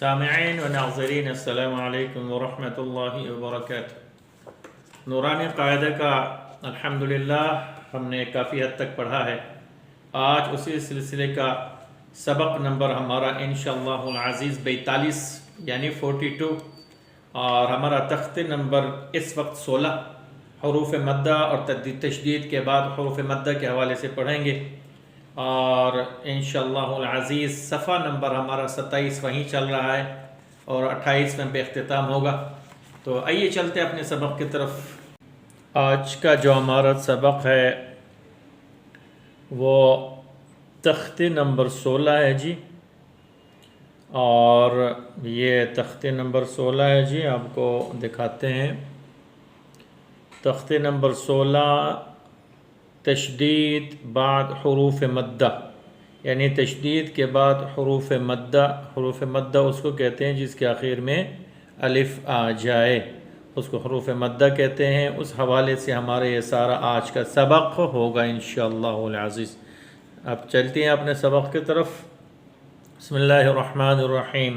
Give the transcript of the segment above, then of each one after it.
سامعین و ناظرین السلام علیکم ورحمۃ اللہ وبرکاتہ۔ نورانی قاعدہ کا الحمدللہ ہم نے کافی حد تک پڑھا ہے۔ آج اسی سلسلے کا سبق نمبر ہمارا انشاءاللہ العزیز 42 یعنی 42، اور ہمارا تختے نمبر اس وقت 16 حروف مدہ اور تشدید کے بعد حروف مدہ کے حوالے سے پڑھیں گے، اور انشاءاللہ العزیز صفحہ نمبر ہمارا 27 وہیں چل رہا ہے اور 28 پہ اختتام ہوگا۔ تو آئیے چلتے اپنے سبق کی طرف۔ آج کا جو ہمارا سبق ہے وہ تختے نمبر 16 ہے جی، اور یہ تختے نمبر 16 ہے جی، آپ کو دکھاتے ہیں۔ تختے نمبر 16 تشدید بعد حروف مدہ، یعنی تشدید کے بعد حروف مدہ۔ حروف مدہ اس کو کہتے ہیں جس کے آخر میں الف آ جائے، اس کو حروف مدہ کہتے ہیں۔ اس حوالے سے ہمارے یہ سارا آج کا سبق ہوگا انشاءاللہ العزیز۔ اب چلتے ہیں اپنے سبق کی طرف۔ بسم اللہ الرحمن الرحیم۔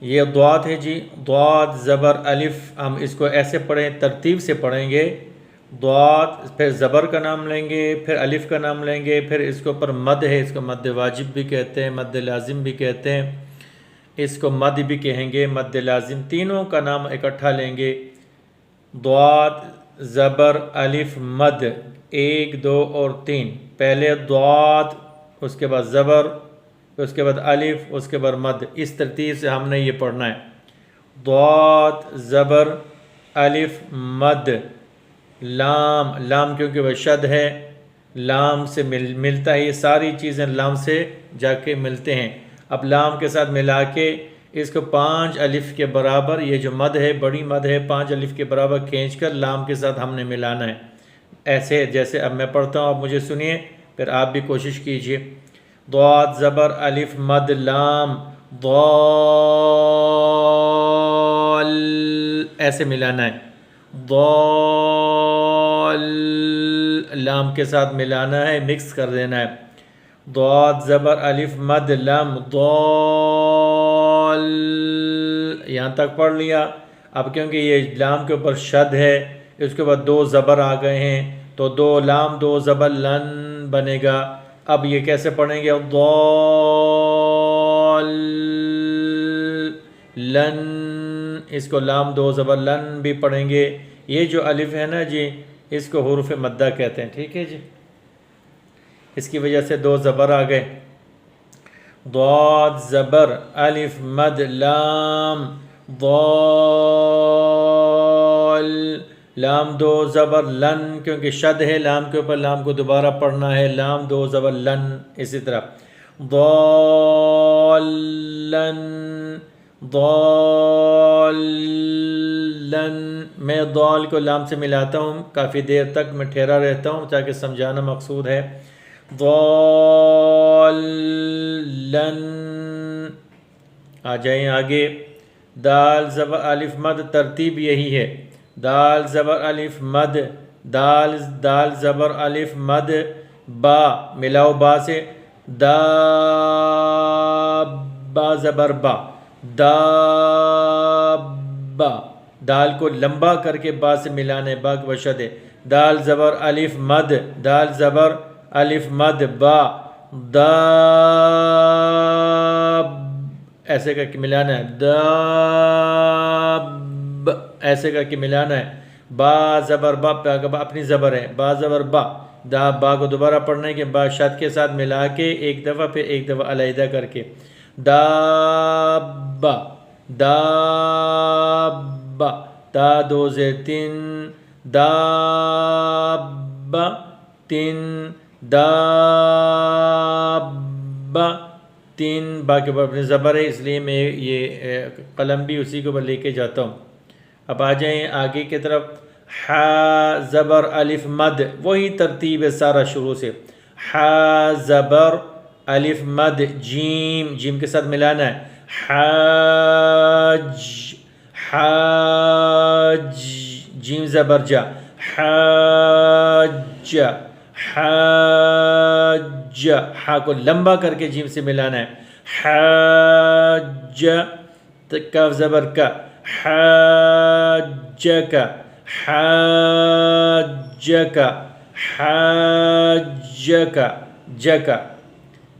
یہ ضاد ہے جی، ضاد زبر الف، ہم اس کو ایسے پڑھیں، ترتیب سے پڑھیں گے۔ ضاد، پھر زبر کا نام لیں گے، پھر الف کا نام لیں گے، پھر اس کے اوپر مد ہے، اس کو مد واجب بھی کہتے ہیں، مد لازم بھی کہتے ہیں، اس کو مد بھی کہیں گے، مد لازم، تینوں کا نام اکٹھا لیں گے۔ ضاد زبر الف مد 1 2 اور 3، پہلے ضاد، اس کے بعد زبر، اس کے بعد الف، اس کے بعد مد، اس ترتیب سے ہم نے یہ پڑھنا ہے۔ ضاد زبر الف مد، لام، لام کیونکہ وہ شد ہے، لام سے ملتا ہے، یہ ساری چیزیں لام سے جا کے ملتے ہیں۔ اب لام کے ساتھ ملا کے اس کو 5 الف کے برابر، یہ جو مد ہے، بڑی مد ہے، 5 الف کے برابر کھینچ کر لام کے ساتھ ہم نے ملانا ہے۔ ایسے جیسے اب میں پڑھتا ہوں، آپ مجھے سنیے، پھر آپ بھی کوشش کیجئے۔ ضاد زبر الف مد لام ضال، ایسے ملانا ہے۔ ضال، لام کے ساتھ ملانا ہے، مکس کر دینا ہے۔ ضاد زبر الف مد لام ضال، یہاں تک پڑھ لیا۔ اب کیونکہ یہ لام کے اوپر شد ہے، اس کے بعد 2 زبر آ گئے ہیں، تو 2 لام 2 زبر لن بنے گا۔ اب یہ کیسے پڑھیں گے؟ ضال لن، اس کو لام 2 زبر لن بھی پڑھیں گے۔ یہ جو الف ہے نا جی، اس کو حروف مدہ کہتے ہیں، ٹھیک ہے جی، اس کی وجہ سے 2 زبر آ گئے۔ ضاد زبر الف مد لام ضال، لام 2 زبر لن، کیونکہ شد ہے، لام کے اوپر لام کو دوبارہ پڑھنا ہے، لام 2 زبر لن۔ اسی طرح ضالن، ضالن، میں ضال کو لام سے ملاتا ہوں، کافی دیر تک میں ٹھہرا رہتا ہوں تاکہ سمجھانا مقصود ہے۔ ضالن، آ جائیں آگے۔ دال زبر الف مد، ترتیب یہی ہے۔ دال زبر الف مد، دال زبر الف مد با، ملاؤ با سے، با زبر با، دابا، دال کو لمبا کر کے با سے ملانے، با کی وشد ہے۔ دال زبر الف مد، دال زبر الف مد با، داب، ایسے کر کے ملانا ہے، داب، ایسے کر کے ملانا ہے۔ با زبر با، اپنی زبر ہے، با زبر با، دا، با کو دوبارہ پڑھنے کے بعد شد کے ساتھ ملا کے ایک دفعہ، پھر ایک دفعہ علیحدہ کر کے، دابا، دابا، تا 2 زیر 3، دابا 3، دابا 3، باقی اپنی زبر ہے، اس لیے میں یہ قلم بھی اسی کو لے کے جاتا ہوں۔ اب آ جائیں آگے کی طرف۔ حا زبر الف مد، وہی ترتیب ہے سارا شروع سے۔ حا زبر الف مد جیم، جیم کے ساتھ ملانا ہے، حاج، حاج، جیم زبر جا، حاج، حاج، ہا کو لمبا کر کے جیم سے ملانا ہے، حاج، کاف زبر کا، حاجک، حاجک، حاجک، جک،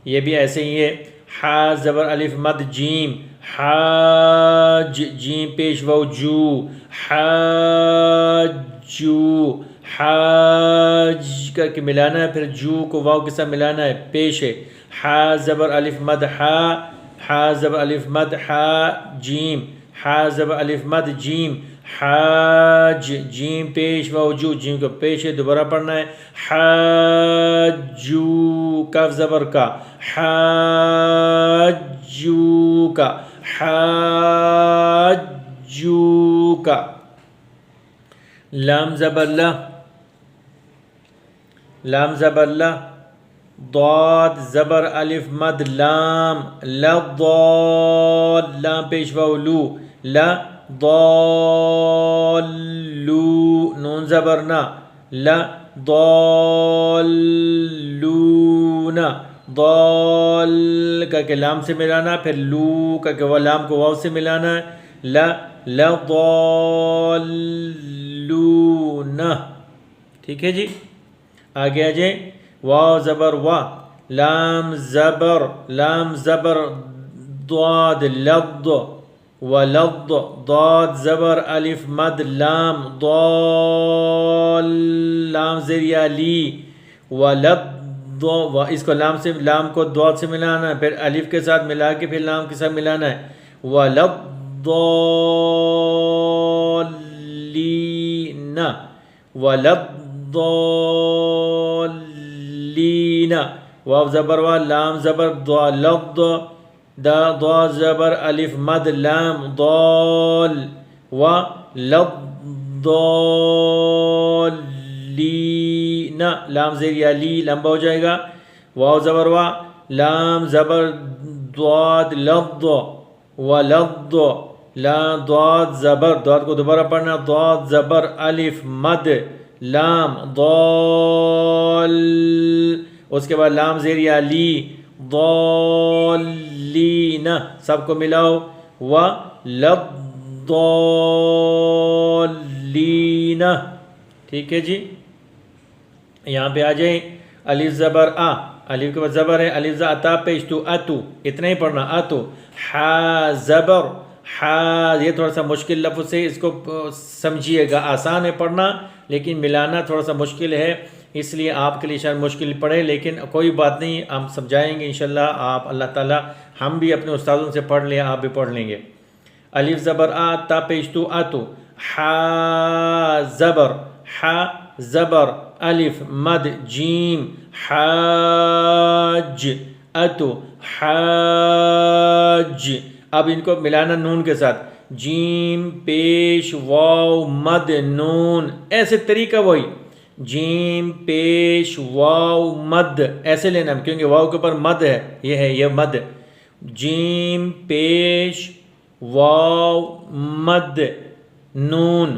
یہ بھی ایسے ہی ہے، حا زبر الف مد جیم، حاج، جیم پیش واو جو، حاجو، حاج کر کے ملانا ہے، پھر جو کو واو کے ساتھ ملانا ہے، پیش ہے، حا زبر الف مد حا، حا زبر الف مد حا جیم، حا زبر الف مد جیم، حاج، جیم پیش واو جو، جیم کو پیش ہے، دوبارہ پڑھنا ہے، حاجو، کاف زبر کا، حاجو کا، حاجو کا، لام زبر لا، لام زبر لا، ضاد زبر الف مد لام، لضال، لام پیش واو لو، لا ضالو، نون زبر نا، لا ضالون، ضال کر کے لام سے ملانا، پھر لو کر کے وہ لام کو واو سے ملانا ہے، لا لضالون، ٹھیک ہے جی۔ آگے آ جائیں، واو زبر وا، لام زبر، لام زبر ضاد، لض، ولض، ضاد زبر الف مد لام، ضال، لام زیر یا لی، ولض، اس کو لام سے، لام کو ضاد سے ملانا ہے، پھر الف کے ساتھ ملا کے پھر لام کے ساتھ ملانا ہے، ولضالین، ولضالین، واو زبر وا، لام زبر ضا، لض، ضا زبر الف مد لام، ضال، ولضالین، لام زیر یا لی لمبا ہو جائے گا، واو زبر وا، لام زبر ضاد، لض، ولض، لام ضاد زبر، ضاد کو دوبارہ پڑھنا، ضاد زبر الف مد لام، ضال، اس کے بعد لام زیر یا لی، ضالین، سب کو ملاؤ، ولضالین، ٹھیک ہے جی۔ یہاں پہ آ جائیں، الف زبر آ، الف کے بعد زبر ہے، الف زا تا پیش تو، اتو، اتنا ہی پڑھنا، اتو، حا زبر، حا، یہ تھوڑا سا مشکل لفظ ہے، اس کو سمجھیے گا، آسان ہے پڑھنا لیکن ملانا تھوڑا سا مشکل ہے، اس لیے آپ کے لیے شاید مشکل پڑے، لیکن کوئی بات نہیں، ہم سمجھائیں گے انشاءاللہ، آپ اللہ تعالی، ہم بھی اپنے استادوں سے پڑھ لیں، آپ بھی پڑھ لیں گے۔ الف زبر آ، تا پیش تو، اتو، حا زبر، حا زبر الف مد جیم، حاج، اتو، حاج، اب ان کو ملانا نون کے ساتھ، جیم پیش واو مد نون، ایسے طریقہ وہی، جیم پیش واو مد، ایسے لینا کیونکہ واو کے اوپر مد ہے، یہ مد، جیم پیش واو مد نون،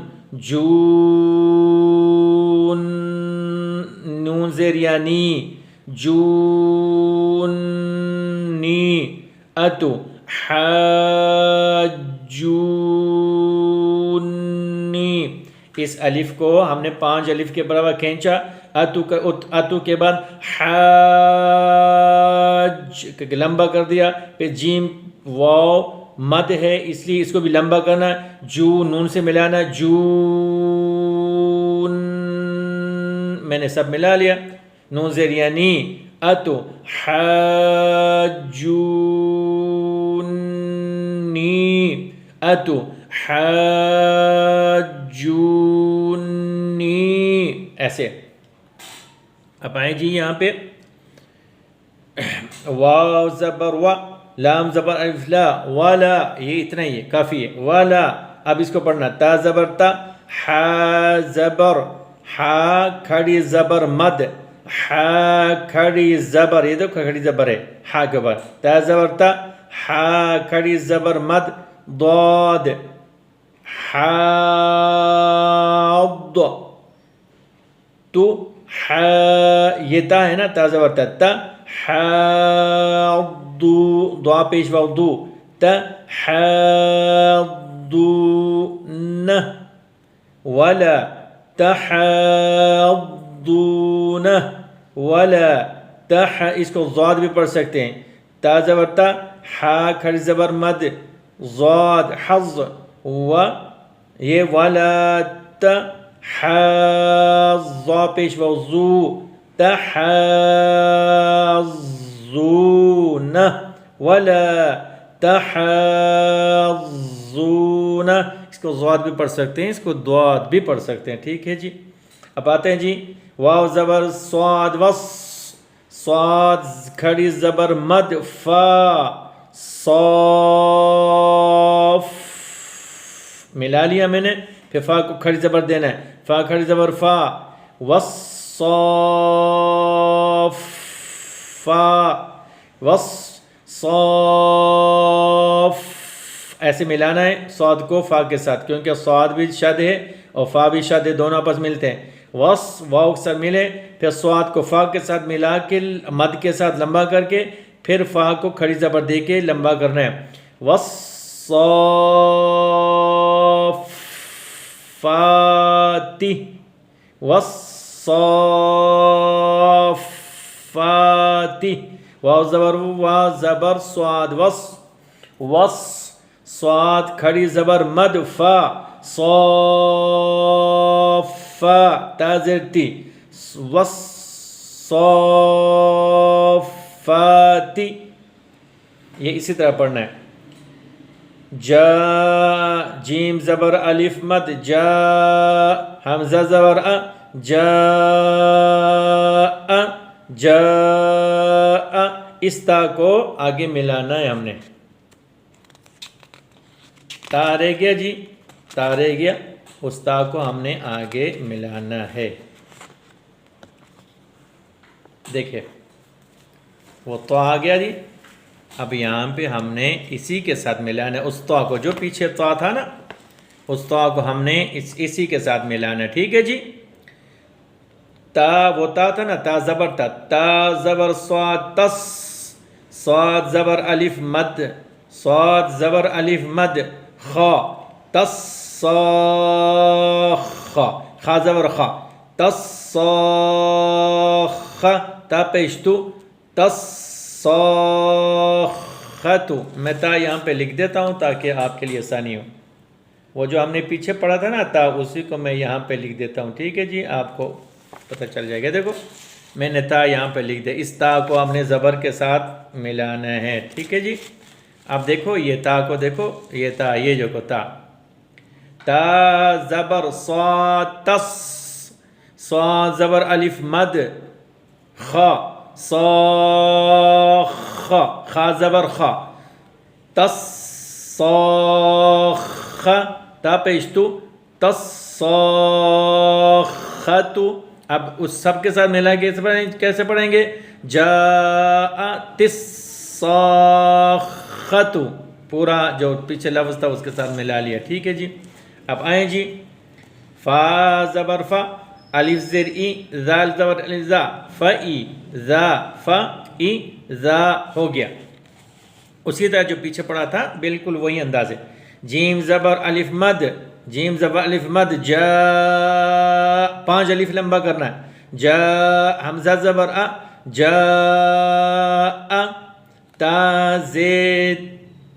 جون، نون زیر یا نی، جونی، اتو، حاجونی، اس الف کو ہم نے 5 الف کے برابر کھینچا، اتو کے بعد حاج لمبا کر دیا، پھر جیم واو مد ہے اس لیے اس کو بھی لمبا کرنا ہے، جو نون سے ملانا، جون، میں نے سب ملا لیا، نون زیر یعنی، اتو، حاجونی، اتو، حاجونی، ایسے۔ اب آئیں جی یہاں پہ، واو زبر و، لام زبر الف لا، والا، یہ اتنا ہی ہے، کافی ہے، والا، اب اس کو پڑھنا، تا زبر تا، حا زبر، حا کھڑی زبر مد، حا کھڑی زبر، یہ دیکھو کھڑی زبر ہے حا کے بعد، تا زبر تا، حا کھڑی زبر مد، ضاد، حاض، تو یہ تا ہے نا، تا زبر تا، تا، حاضو، دعا پیش واو دو، تحاضون ولا تحاضون ولا اس کو ضاد بھی پڑھ سکتے ہیں، تا زبر تا، حا کھڑی زبر مد، ضاد حظ و یہ ولا تحاض پیش و زو تحاضون ولا تحاضون، اس کو ضاد بھی پڑھ سکتے ہیں، اس کو ضاد بھی پڑھ سکتے ہیں، ٹھیک ہے جی۔ اب آتے ہیں جی واو زبر صاد وص، صاد کھڑی زبر مد، فا صاف ملا لیا میں نے، پھر فا کو کھڑی زبر دینا ہے، فا کھڑی زبر فا، وصاف فا وص صاف، ایسے ملانا ہے صاد کو فا کے ساتھ، کیونکہ صاد بھی شد ہے اور فا بھی شد ہے، دونوں آپس ملتے ہیں، وص واو کے ساتھ ملے، پھر صاد کو فا کے ساتھ ملا کے مد کے ساتھ لمبا کر کے پھر فا کو کھڑی زبر دے کے لمبا کرنا ہے، والصافات والصافات، واو زبر وا زبر صاد وص وص، صاد کھڑی زبر مد، فا صافا تا زیر تی، والصافات، یہ اسی طرح پڑھنا ہے۔ جا جیم زبر الف مد، جا حمزہ زبر ا، جا جا، اس تا کو آگے ملانا ہے ہم نے، تا رہ گیا جی، تا رہ گیا، اس تا کو ہم نے آگے ملانا ہے، دیکھیں وہ تو آ گیا جی، اب یہاں پہ ہم نے اسی کے ساتھ ملانا ہے، اس تا کو جو پیچھے تا تھا نا، اس تا کو ہم نے اسی کے ساتھ ملانا ہے، ٹھیک ہے جی۔ تا وہ تا تھا نا، تا زبر تا، تا زبر صاد تس، صاد زبر الف مد، صاد زبر الف مد، خا تس صاخ، خا زبر خا، تس صاخ، تا پیشتو، تس صاختو، میں تا یہاں پہ لکھ دیتا ہوں تاکہ آپ کے لیے آسانی ہو، وہ جو ہم نے پیچھے پڑھا تھا نا تا، اسی کو میں یہاں پہ لکھ دیتا ہوں، ٹھیک ہے جی، آپ کو پتہ چل جائے گا، دیکھو میں نے تا یہاں پہ لکھ دیا، اس تا کو ہم نے زبر کے ساتھ ملانا ہے، ٹھیک ہے جی۔ اب دیکھو یہ تا کو دیکھو، یہ تا، یہ جو کو تا، تا زبر صاد تس، صاد زبر الف مد، خا صاخ، خا زبر خا، تس صاخ، تا پیشتو، تس صاختو، اب اس سب کے ساتھ ملا کے کیسے پڑھیں گے، جاءت الصاخۃ، پورا جو پیچھے لفظ تھا اس کے ساتھ ملا لیا، ٹھیک ہے جی۔ اب آئیں جی، فا زبر فا، الف زیر ای، زال زبر الف زا، فئی زا، فا ای زا، ہو گیا، اسی طرح جو پیچھے پڑھا تھا بالکل وہی انداز ہے۔ جیم زبر الف مد، جیم زبر الف مد، جا، 5 الف لمبا کرنا ہے، جا حمزہ زبر ا، جا، تا زیر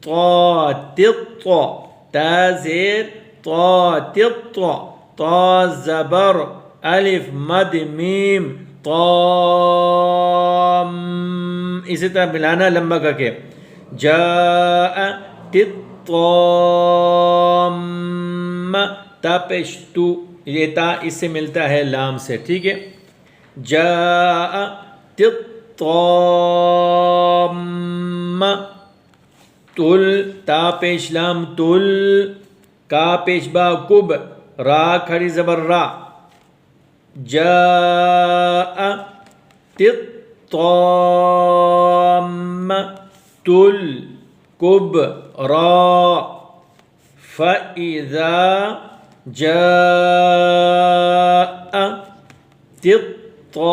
طا تط، تا زیر طا تط، طا زبر الف مد میم، طام، اسی طرح ملانا لمبا کر کے، جاء تطام، تا پیشتو، یہ تا اس سے ملتا ہے لام سے، ٹھیک ہے، جاء تطام، تل، تا پیش لام تل، کا پیش با کب، را کھڑی زبر را، جاء تطام، تل کب را، فَإِذَا جَاءَ تطام،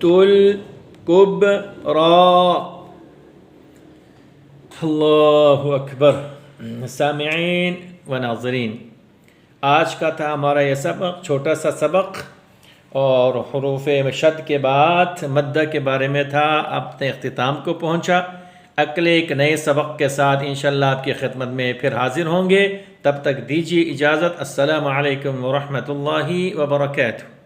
تل کبرا. اللہ اکبر. سامعین و ناظرین، آج کا تھا ہمارا یہ سبق، چھوٹا سا سبق، اور حروف شد کے بعد مدہ کے بارے میں تھا. اپنے اختتام کو پہنچا. اگلے ایک نئے سبق کے ساتھ انشاءاللہ آپ کی خدمت میں پھر حاضر ہوں گے. تب تک دیجیے اجازت. السلام علیکم ورحمۃ اللہ وبرکاتہ.